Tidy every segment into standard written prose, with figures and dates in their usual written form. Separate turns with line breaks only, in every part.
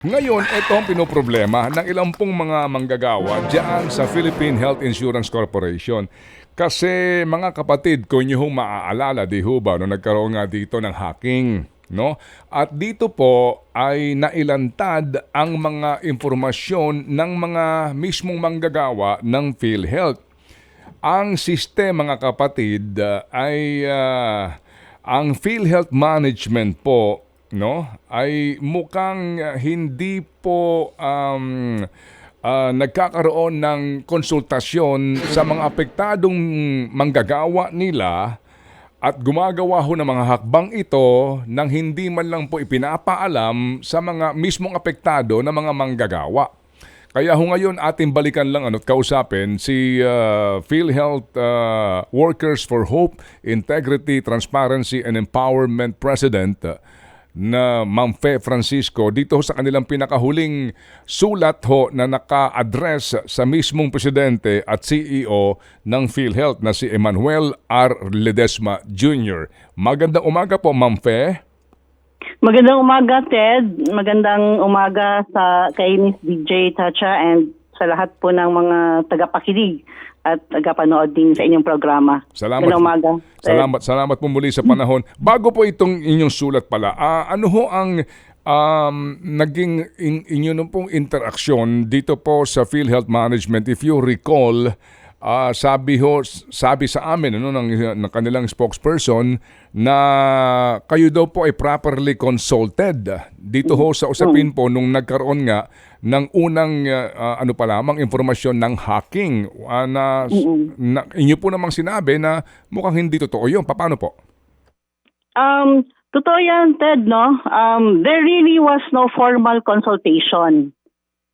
Ngayon, ito ang pinoproblema ng ilang pong mga manggagawa diyan sa Philippine Health Insurance Corporation. Kasi mga kapatid, kung inyo hong maaalala, di ho ba, no, nagkaroon nga dito ng hacking. No? At dito po ay nailantad ang mga impormasyon ng mga mismong manggagawa ng Philhealth. Ang sistema, mga kapatid, ay ang Philhealth Management po, no, ay mukhang hindi po nagkakaroon ng konsultasyon sa mga apektadong manggagawa nila at gumagawa ho ng mga hakbang ito nang hindi man lang po ipinapaalam sa mga mismong apektado na mga manggagawa. Kaya ho ngayon ating balikan lang at kausapin si Philhealth Workers for Hope, Integrity, Transparency and Empowerment President na Ma'am Fe Francisco dito sa kanilang pinakahuling sulat ho na naka-address sa mismong presidente at CEO ng Philhealth na si Emmanuel R. Ledesma Jr. Magandang umaga po, Ma'am Fe.
Magandang umaga, Ted. Magandang umaga sa kay Miss DJ Tacha and sa lahat po ng mga tagapakinig at tagapanood din sa inyong programa.
Salamat.
Magandang umaga.
Salamat po muli sa panahon. Bago po itong inyong sulat pala, ano ho ang naging inyong pong interaksyon dito po sa Philhealth Management? If you recall, sabi sa amin ng kanilang spokesperson na kayo daw po ay properly consulted dito ho sa usapin po nung nagkaroon nga ng unang ano pa lamang impormasyon ng hacking na inyo po namang sinabi na mukhang hindi totoo yun. Paano po?
Totoo yan, Ted, no? There really was no formal consultation.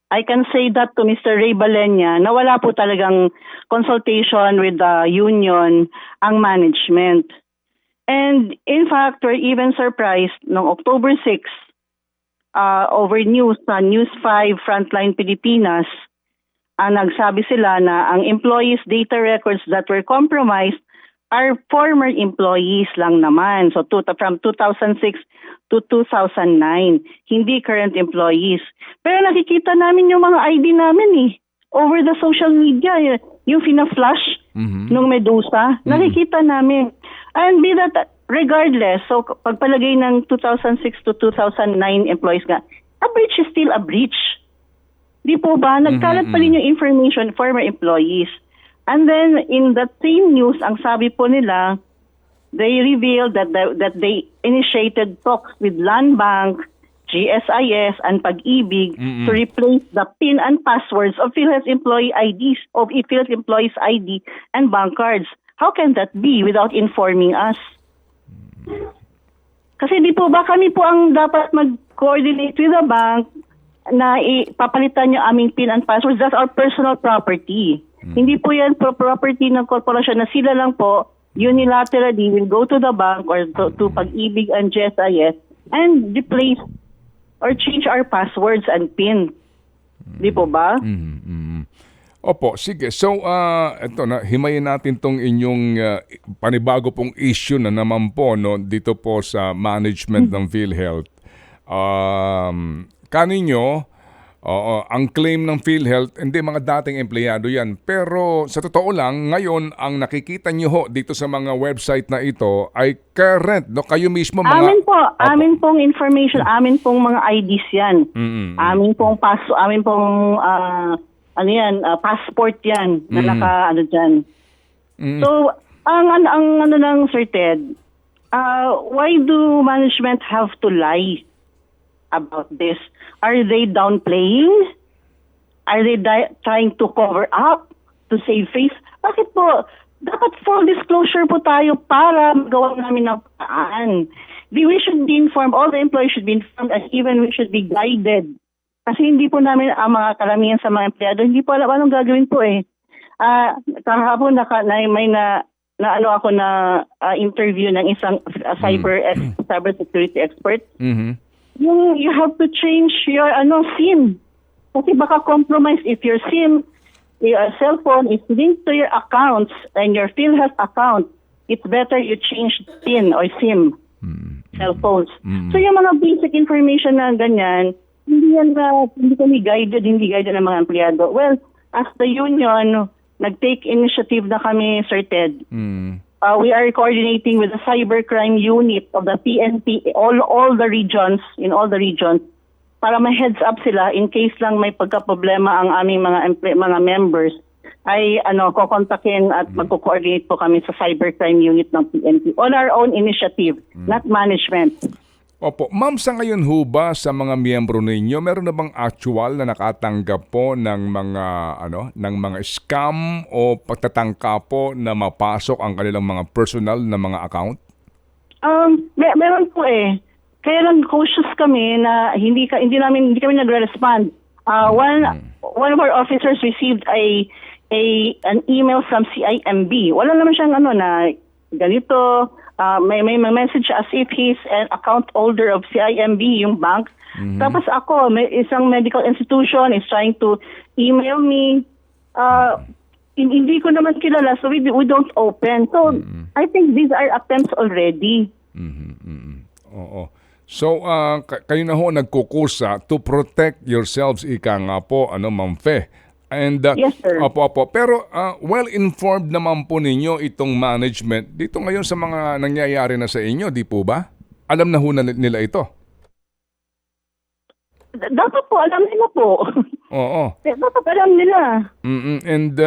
I can say that to Mr. Ray Balenya na wala po talagang consultation with the union ang management. And in fact, we're even surprised noong October 6, over news sa News 5 Frontline Pilipinas, nagsabi sila na ang employees' data records that were compromised are former employees lang naman. So from 2006 to 2009, hindi current employees. Pero nakikita namin yung mga ID namin over the social media, yung fina-flash nung Medusa, nakikita namin. And be that regardless, so pagpalagay ng 2006 to 2009 employees nga, a breach is still a breach. Di po ba? Nagkalat pa rin yung information, former employees. And then in that same news, ang sabi po nila, they revealed that they initiated talks with Land Bank, GSIS, and Pag-ibig to replace the PIN and passwords of PhilHealth employee IDs, of PhilHealth employees' ID and bank cards. How can that be without informing us? Kasi di po ba kami po ang dapat mag-coordinate with the bank na ipapalitan yung aming PIN and passwords. That's our personal property. Hindi po yan property ng korporasyon na sila lang po unilaterally will go to the bank or to Pag-ibig and GSIS and replace or change our passwords and PIN. Di po ba?
Opo, sige. So, ito na, himayin natin tong inyong panibago pong issue na naman po dito po sa management ng Philhealth. Kaninyo, ang claim ng Philhealth, hindi mga dating empleyado yan. Pero sa totoo lang, ngayon, ang nakikita nyo ho dito sa mga website na ito ay current. No? Kayo mismo mga...
Amin pong information, amin pong mga IDs yan. Amin pong passport yan na dyan. So, ang lang, Sir Ted, why do management have to lie about this? Are they downplaying? Are they trying to cover up, to save face? Bakit po? Dapat full disclosure po tayo para magawa namin ng paraan. We should be informed, all the employees should be informed, and even we should be guided. Kasi hindi po namin ang mga karamihan sa mga empleyado, hindi po alam anong gagawin po kahapon ako na interview ng isang cyber security expert. You have to change your SIM. Kasi baka compromise if your SIM, your cell phone is linked to your accounts and your Philhealth account, it's better you change PIN or SIM, cell phones. So yung mga basic information na ganyan, hindi kami guided ng mga empleyado. Well, as the union, nag-take initiative na kami, Sir Ted. We are coordinating with the cybercrime unit of the PNP, all the regions, in all the regions, para ma-heads up sila in case lang may pagka-problema ang aming mga members, ay kokontakin at magko-coordinate po kami sa cybercrime unit ng PNP on our own initiative, not management.
Opo. Ma'am, sa ngayon ho ba sa mga miyembro ninyo, meron na bang actual na nakatanggap po ng mga scam o pagtatangka po na mapasok ang kanilang mga personal na mga account?
Meron po eh. Kaya lang cautious kami na hindi kami nagre-respond. One of our officers received an email from CIMB. Wala naman siyang na ganito. May message as if he's an account holder of CIMB, yung bank. Tapos ako, may isang medical institution is trying to email me. Hindi ko naman kilala, so we don't open. So, I think these are attempts already.
Oo. So, kayo na ho nagkukusa to protect yourselves, ika nga po, Ma'am Fe. And,
yes, sir.
Opo. Pero well-informed naman po ninyo itong management dito ngayon sa mga nangyayari na sa inyo, di po ba? Alam na ho nila ito.
Dapat po, alam nila po.
Oo.
Dapat alam nila.
And,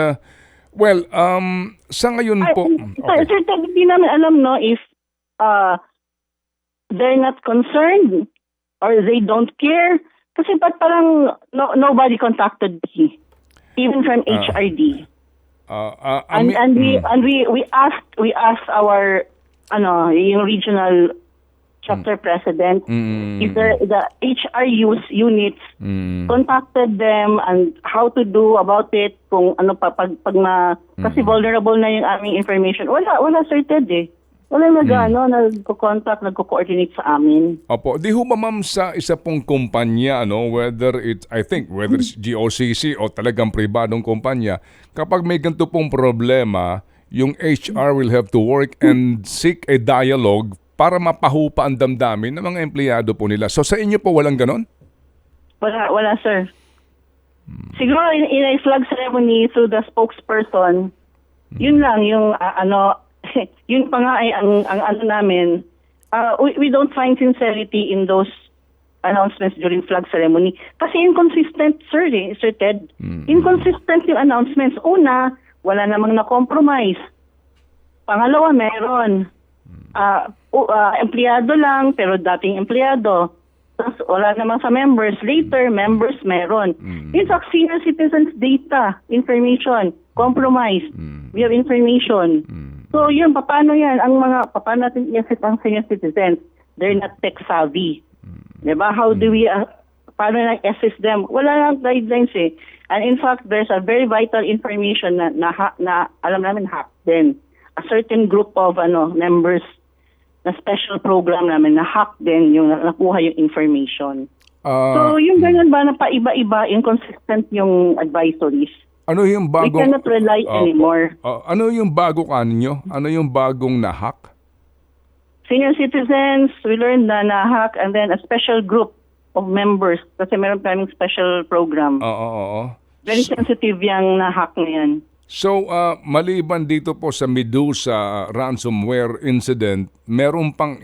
sa ngayon po...
Okay. Sir, hindi namin alam, if they're not concerned or they don't care. Kasi parang nobody contacted me. Even from HRD. And we asked our yung regional chapter president if the HR units contacted them and how to do about it, kung kasi vulnerable na yung aming information. Wala certain Wala nagko-contact, nagko-coordinate sa amin.
Opo, di ho ba ma'am sa isa pong kumpanya, whether it's GOCC o talagang pribadong kumpanya, kapag may ganito pong problema, yung HR will have to work and seek a dialogue para mapahupa ang damdamin ng mga empleyado po nila. So sa inyo po walang ganon?
Wala sir. Siguro in a flag ceremony through the spokesperson, yun lang yung yun pa nga ay ang namin, we don't find sincerity in those announcements during flag ceremony. Kasi inconsistent, Sir Ted. Inconsistent yung announcements. Una, wala namang na-compromise. Pangalawa, meron. Empleyado lang, pero dating empleyado. Tapos wala namang sa members. Later, members meron. In fact, senior citizens data, information, compromise. We have information. So yun, paano yan? Paano natin i-assess ang senior citizens? They're not tech savvy. Diba? How do we, paano na-assess them? Wala lang guidelines eh. And in fact, there's a very vital information na alam namin hack din. A certain group of members na special program namin na hack din yung nakuha yung information. So yung ganyan ba na paiba-iba, inconsistent yung advisories?
Ano yung bagong...
We cannot rely anymore.
Ano yung bago kaninyo? Ano yung bagong na-hack?
Senior citizens, we learned na na-hack, and then a special group of members kasi meron tayong special program.
Oo.
Very sensitive yung na-hack na yan.
So, maliban dito po sa Medusa ransomware incident, meron pang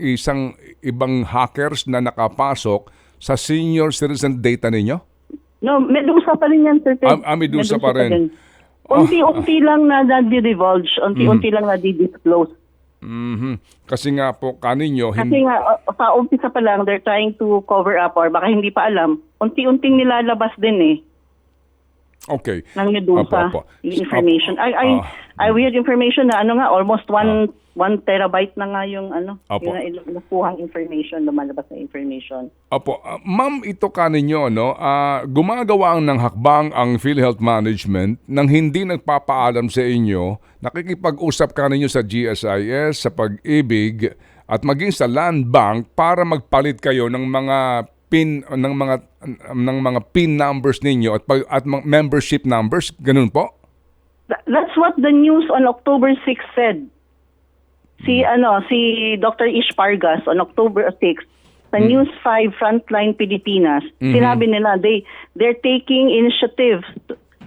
ibang hackers na nakapasok sa senior citizen data ninyo?
No, Medusa pa rin yan, Sir Ted.
Medusa pa rin.
Unti-unti lang na di-divulge, unti-unti lang na di-disclose.
Kasi nga po kaninyo...
Kasi nga, sa umpisa pa lang, they're trying to cover up or baka hindi pa alam, unti-unting nilalabas din eh.
Okay.
Ng Medusa, yung information. We had information na almost 1 terabyte na nga yung yung nakuhang information, lumalabas na information.
Opo. Ma'am, ito kaninyo, gumagawa ng hakbang ang Philhealth Management nang hindi nagpapaalam sa inyo, nakikipag-usap kaninyo sa GSIS, sa Pag-ibig, at maging sa Land Bank para magpalit kayo ng mga PIN numbers ninyo at membership numbers, ganun po?
That's what the news on October 6 said. Si Dr. Ish Pargas on October 6 sa News 5 Frontline Pilipinas, sinabi nila they're taking initiative.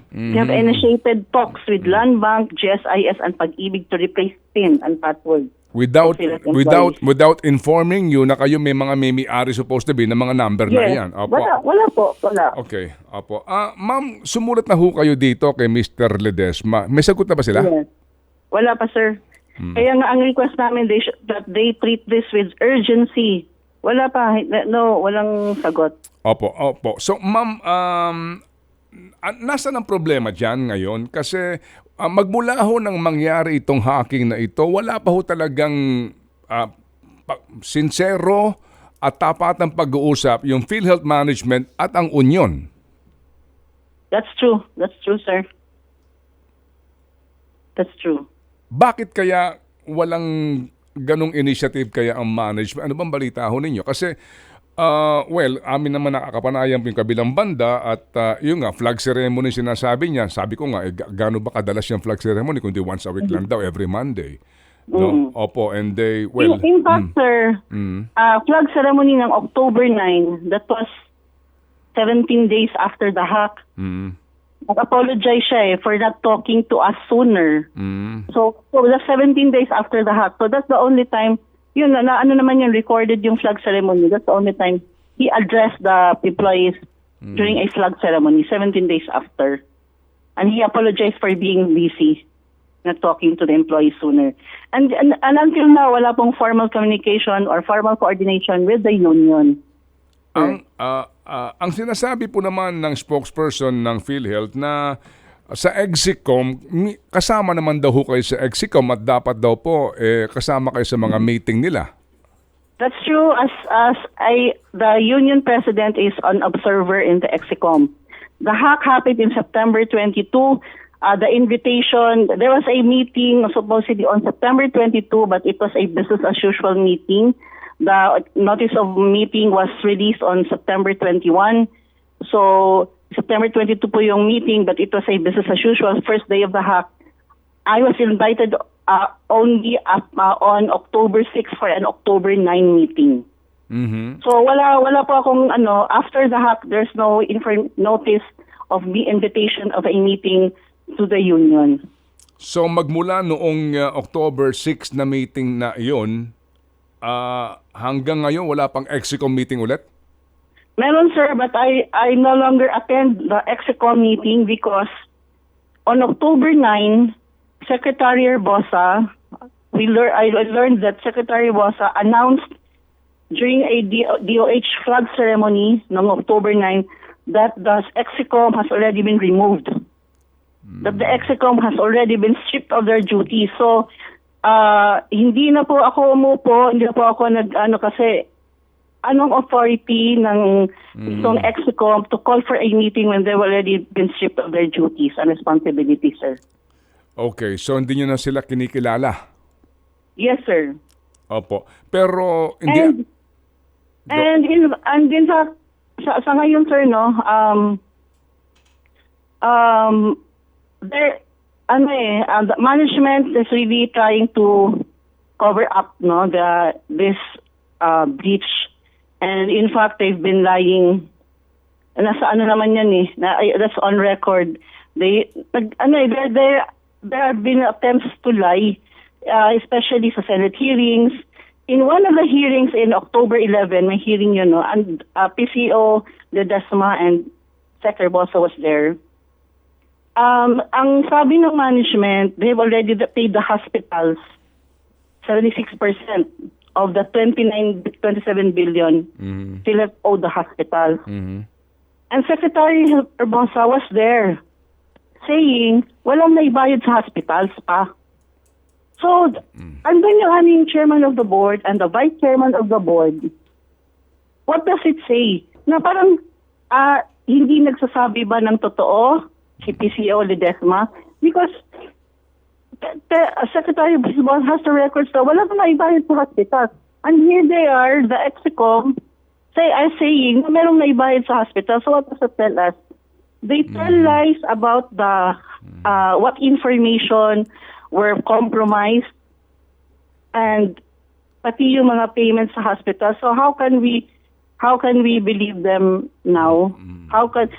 They have initiated talks with Land Bank, GSIS, and Pag-ibig to replace PIN and password.
Without
Philhealth employees.
without informing you na kayo may mga may-ari supposed to be na mga number na
Yes.
yan. Opo.
Wala po.
Okay, opo. Ma'am, sumulat na ho kayo dito kay Mr. Ledesma. May sagot na ba sila?
Yes. Wala pa, sir. Kaya nga ang request namin that they treat this with urgency. Wala pa. No, walang sagot.
Opo. So, ma'am, nasa ang problema dyan ngayon? Kasi magmula ho nang mangyari itong hacking na ito, wala pa ho talagang sincero at tapat ang pag-uusap yung Philhealth Management at ang Union.
That's true, sir. That's true.
Bakit kaya walang ganong initiative kaya ang management? Ano bang balita ho ninyo? Kasi, amin naman nakakapanayan yung kabilang banda at yun nga, flag ceremony sinasabi niya. Sabi ko nga, gaano ba kadalas yung flag ceremony? Kundi once a week lang daw, every Monday. No? Opo, and they,
In fact, sir, flag ceremony ng October 9, that was 17 days after the hack. Nag-apologize siya for not talking to us sooner. So that's 17 days after the hack. So that's the only time, yun, ano naman yung recorded yung flag ceremony. That's the only time he addressed the employees during a flag ceremony, 17 days after. And he apologized for being busy, not talking to the employees sooner. And until now, wala pong formal communication or formal coordination with the union.
Ang sinasabi po naman ng spokesperson ng Philhealth na sa Exicom, kasama naman daw ho kayo sa Exicom at dapat daw po kasama kayo sa mga meeting nila.
That's true. The union president is an observer in the Exicom. The hack happened in September 22. The invitation, there was a meeting supposedly on September 22, but it was a business as usual meeting. The notice of meeting was released on September 21. So, September 22 po yung meeting, but it was a business as usual, first day of the hack. I was invited only on October 6 for an October 9 meeting. So, wala po akong, after the hack, there's no notice of the invitation of a meeting to the union.
So, magmula noong October 6 na meeting na iyon, hanggang ngayon, wala pang Exicom meeting ulit?
Meron, sir, but I no longer attend the Exicom meeting because on October 9, Secretary Bosa, I learned that Secretary Bosa announced during a DOH flag ceremony on October 9 that the Exicom has already been removed. That the Exicom has already been stripped of their duties. So, hindi na po ako umupo, hindi na po ako kasi anong authority ng itong Exicom to call for a meeting when they've already been stripped of their duties and responsibilities, sir.
Okay, so hindi nyo na sila kinikilala?
Yes, sir.
Opo. Pero hindi...
And din sa ngayon, sir, the management is really trying to cover up this breach, and in fact they've been lying. Nasa naman yan that's on record. There have been attempts to lie, especially sa Senate hearings. In one of the hearings in October 11, may hearing and PCO Ledesma and Secretary Bosa was there. Ang sabi ng management, they've already paid the hospitals 76% of the 27 billion Philhealth owed the hospital. And Secretary Bosa was there saying, walang naibayad sa hospitals pa. So, andun yung aming chairman of the board and the vice chairman of the board. What does it say? Na parang hindi nagsasabi ba ng totoo si PCO Ledesma? Because the Secretary of Board has the records na wala na naibayad sa hospital. And here they are, the Exicom, saying na merong naibayad sa hospital. So what does it tell us? They tell lies about the what information were compromised, and pati yung mga payments sa hospital. So how can we believe them now? How can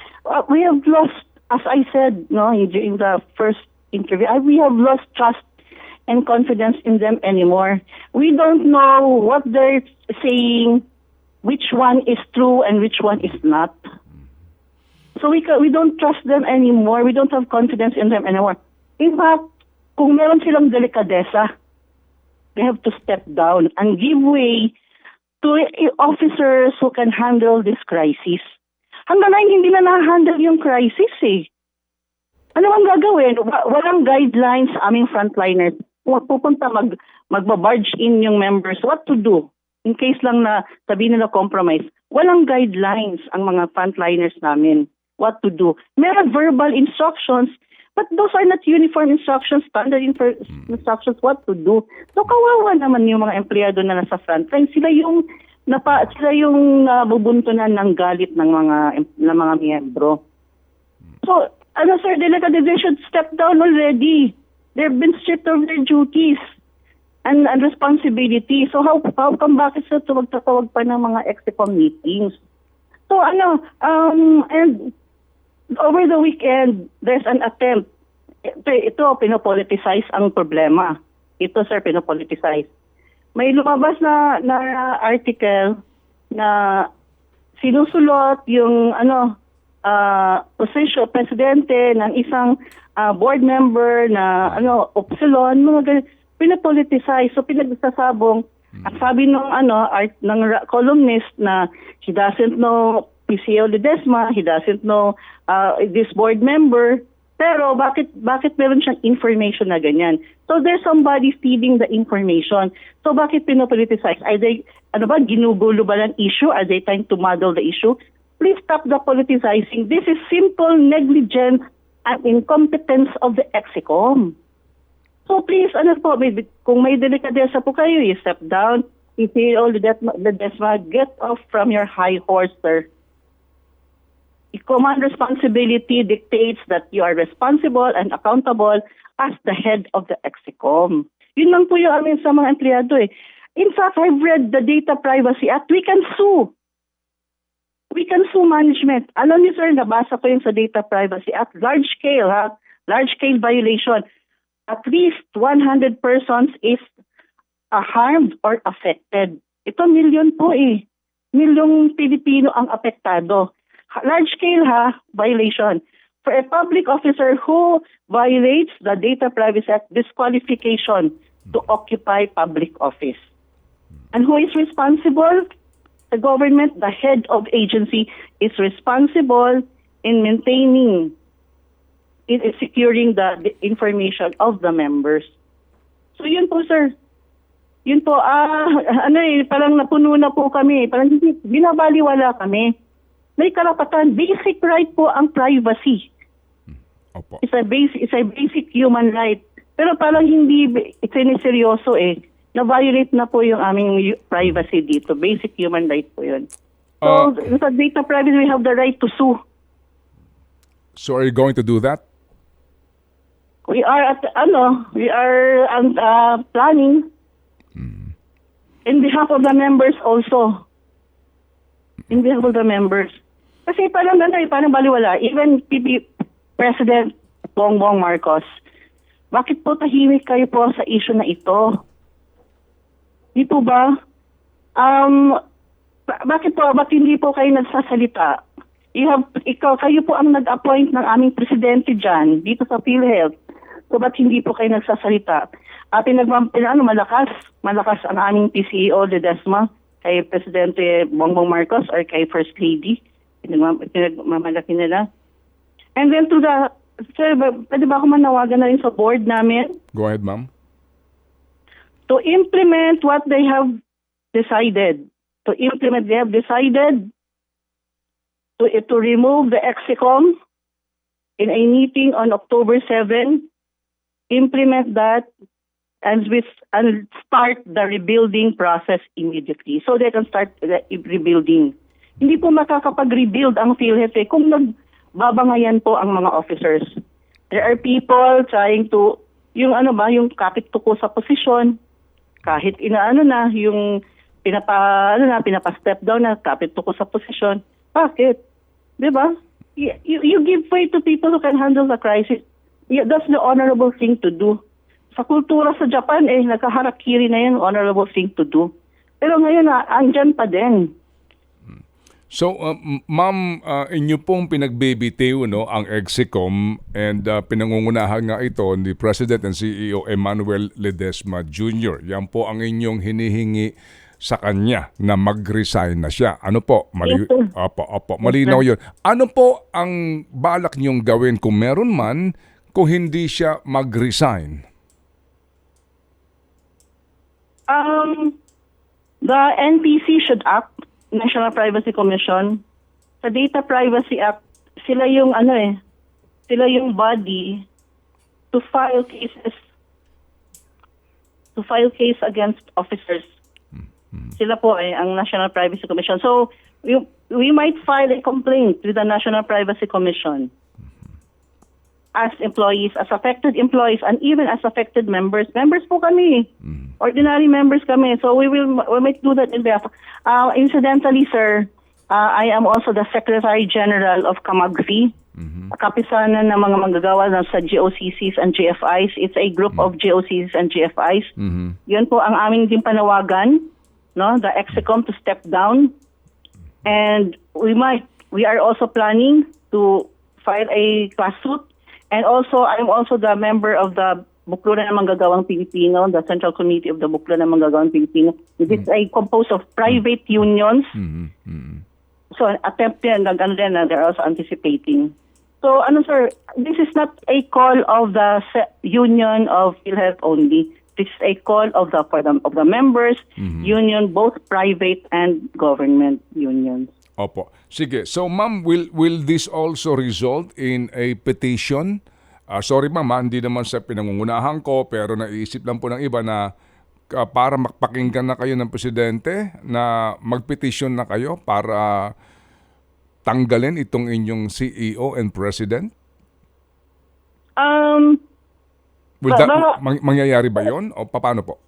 we have lost, as I said, no, during the first interview, we have lost trust and confidence in them anymore. We don't know what they're saying, which one is true and which one is not. So we don't trust them anymore. We don't have confidence in them anymore. In fact, kung meron silang delikadesa, they have to step down and give way to officers who can handle this crisis. Hanggang ngayon, hindi na na-handle yung crisis eh. Ano ang gagawin? Walang guidelines sa aming frontliners. Pupunta, magbabarge in yung members. What to do? In case lang na sabihin nila compromise. Walang guidelines ang mga frontliners namin. What to do? Meron verbal instructions, but those are not uniform instructions, standard instructions what to do. So kawawa naman yung mga empleyado na nasa frontline. Sila yung nabubuntunan ng galit ng mga miyembro. So, sir, they should step down already. They've been stripped of their duties and responsibility. So how come bakit sila magtatawag pa ng mga EXCOM meetings? So and over the weekend, there's an attempt. Ito, pinopoliticize ang problema. Ito, sir, pinopoliticize. May lumabas na article na sinusulot yung position, presidente ng isang board member na Upsilon, mga ganyan, pinopoliticize. So, pinagsasabong, ang sabi ng columnist na he doesn't know PCO Ledesma, he doesn't know this board member, pero bakit meron siyang information na ganyan? So there's somebody feeding the information. So bakit pinopoliticize? Are they, ginugulo ba ng issue? Are they trying to muddle the issue? Please stop the politicizing. This is simple negligence and incompetence of the EXCOM. So please, kung may delikadesa po kayo, you step down, PCO Ledesma, get off from your high horse, sir. Command responsibility dictates that you are responsible and accountable as the head of the EXCOM. Yun lang po yung amin sa mga empleyado eh. In fact, I've read the Data Privacy Act. We can sue. We can sue management. Alam niyo sir, nabasa ko yung sa Data Privacy Act. Large scale violation. At least 100 persons is harmed or affected. Ito million po eh. Milyong Pilipino ang apektado. Large scale violation. For a public officer who violates the Data Privacy Act, disqualification to occupy public office. And who is responsible? The government, the head of agency, is responsible in maintaining, in securing the information of the members. So yun po sir. Yun po, parang napuno na po kami. Parang binabaliwala kami. May karapatan, basic right po ang privacy.
Opo.
It's a basic human right. Pero parang hindi siniseryoso eh. Na-violate na po yung aming privacy dito. Basic human right po yun. So, sa data privacy, we have the right to sue.
So are you going to do that?
We are planning in behalf of the members also. In behalf of the members. Kasi parang baliwala. Even President Bongbong Marcos, bakit po tahimik kayo po sa issue na ito? Di po ba? Bakit hindi po kayo nagsasalita? Kayo po ang nag-appoint ng aming presidente dyan, dito sa Philhealth. So ba't hindi po kayo nagsasalita? Malakas ang aming PCO Ledesma kay Presidente Bongbong Marcos or kay First Lady. Pinagmamalaki nila. And then sir, pwede ba ako manawagan na rin sa board namin?
Go ahead, ma'am.
To implement what they have decided. They have decided to remove the EXCOM in a meeting on October 7. Implement that and start the rebuilding process immediately so they can start the rebuilding. Hindi po makakapag-rebuild ang Philhealth kung nagbabangayan po ang mga officers. There are people trying to, yung kapit tuko sa posisyon, Kahit yung pinapa-step down na kapit ko sa posisyon. Bakit? 'Di ba? You give way to people who can handle the crisis. Yeah, that's the honorable thing to do. Sa kultura sa Japan, nakaharakiri na yan, honorable thing to do. Pero ngayon, andyan pa din.
So, ma'am, inyo pong pinagbibitiw ang Exicom and pinangungunahan nga ito ni President and CEO Emmanuel Ledesma Jr. Yan po ang inyong hinihingi sa kanya na mag-resign na siya. Ano po? Opo, malinaw yun. Ano po ang balak niyong gawin kung meron man kung hindi siya mag-resign?
The NPC should act, National Privacy Commission. Sa Data Privacy Act, sila yung sila yung body to file case against officers. Sila po ang National Privacy Commission. So we might file a complaint with the National Privacy Commission as employees, as affected employees, and even as affected members. Members po kami. Ordinary members kami. So we might do that in behalf. Incidentally, sir, I am also the Secretary General of Kamagfi, kapisanan ng mga manggagawa sa GOCCs and GFIs. It's a group of GOCCs and GFIs. Yun po ang aming din panawagan, the Exicom to step down. And we are also planning to file a class suit. And also, I'm also the member of the Bukluran ng Manggagawang Pilipino, the Central Committee of the Bukluran ng Manggagawang Pilipino. It is composed of private unions. So, attempt yan, they're also anticipating. So, sir, this is not a call of the union of Philhealth only. This is a call of the members, union, both private and government unions.
Opo. Sige. So, ma'am, will this also result in a petition? Sorry, ma'am, hindi naman sa pinangungunahan ko, pero naisip lang po ng iba na para makpakinggan na kayo ng presidente, na magpetition na kayo para tanggalin itong inyong CEO and president? Mangyayari ba yun? O paano po?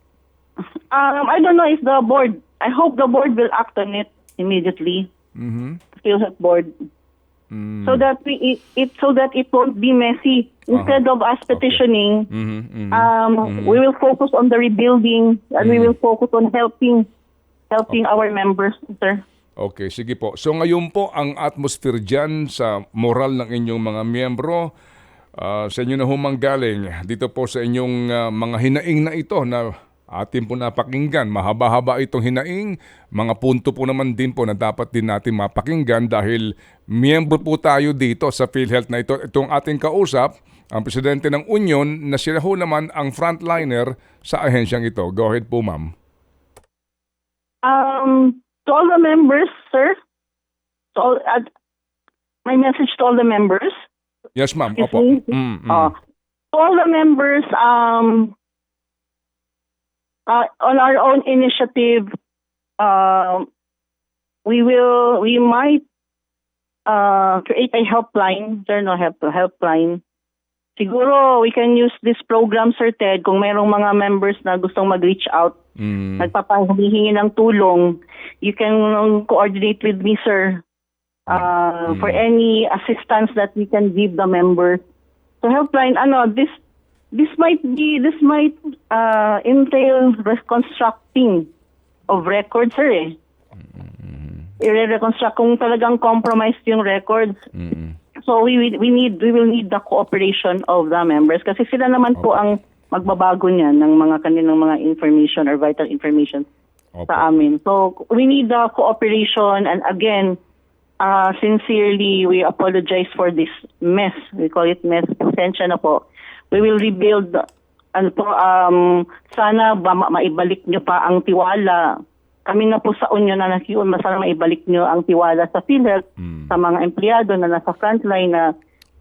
I don't know if the board, I hope the board will act on it immediately. Philhealth board, so that it won't be messy. Instead of us petitioning, we will focus on the rebuilding and we will focus on helping our members, sir.
Okay, sige po. So ngayon po ang atmosphere dyan sa moral ng inyong mga miyembro, sa inyo na humanggaling dito po sa inyong mga hinaing na ito na atin po napakinggan. Mahaba-haba itong hinaing. Mga punto po naman din po na dapat din natin mapakinggan dahil miyembro po tayo dito sa Philhealth na ito. Itong ating kausap, ang presidente ng Union na sila ho naman ang frontliner sa ahensyang ito. Go ahead po, ma'am.
To all the members, sir, my message to all the members.
Yes, ma'am. Opo.
To all the members, on our own initiative, we might create a helpline. There's no helpline. Siguro we can use this program, Sir Ted, kung mayroong mga members na gustong mag-reach out, nagpapahihingi ng tulong, you can coordinate with me, sir, for any assistance that we can give the members. So helpline, this might entail reconstructing of records, sir. I-reconstruct kung talagang compromised yung records. So we will need the cooperation of the members kasi sila naman po ang magbabago niyan ng mga kanilang mga information or vital information sa amin. So we need the cooperation, and again, sincerely we apologize for this mess. We call it mess. Pasensya na po. We will rebuild, sana maibalik nyo pa ang tiwala. Kami na po sa Union na nakiyon, sana maibalik nyo ang tiwala sa Philhealth, sa mga empleyado na nasa frontline na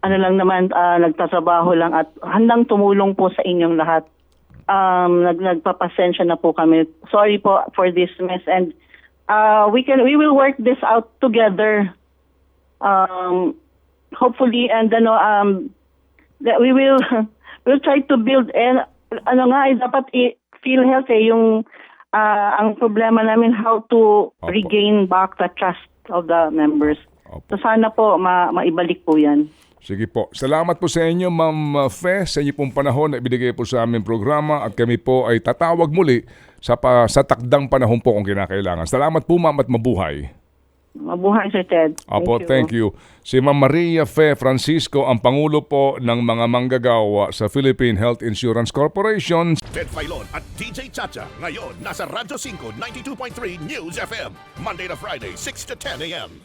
nagtatrabaho lang at handang tumulong po sa inyong lahat. Nagpapasensya na po kami. Sorry po for this mess, and we will work this out together. Hopefully, and that we'll try to build, and dapat Philhealth yung ang problema namin how to
Opo.
regain back the trust of the members.
Opo.
So sana po maibalik po yan.
Sige po. Salamat po sa inyo, Ma'am Fe, sa inyo pong panahon na ibinigay po sa aming programa at kami po ay tatawag muli sa takdang panahon po kung kinakailangan. Salamat po, Ma'am, at mabuhay.
Mabuhay, Sir Ted.
Opo, thank you. Si Ma'am Maria Fe Francisco, ang Pangulo po ng mga manggagawa sa Philippine Health Insurance Corporation.
Ted Filon at DJ Chacha. Ngayon, nasa Radyo 5, 92.3 News FM. Monday to Friday, 6 to 10 a.m.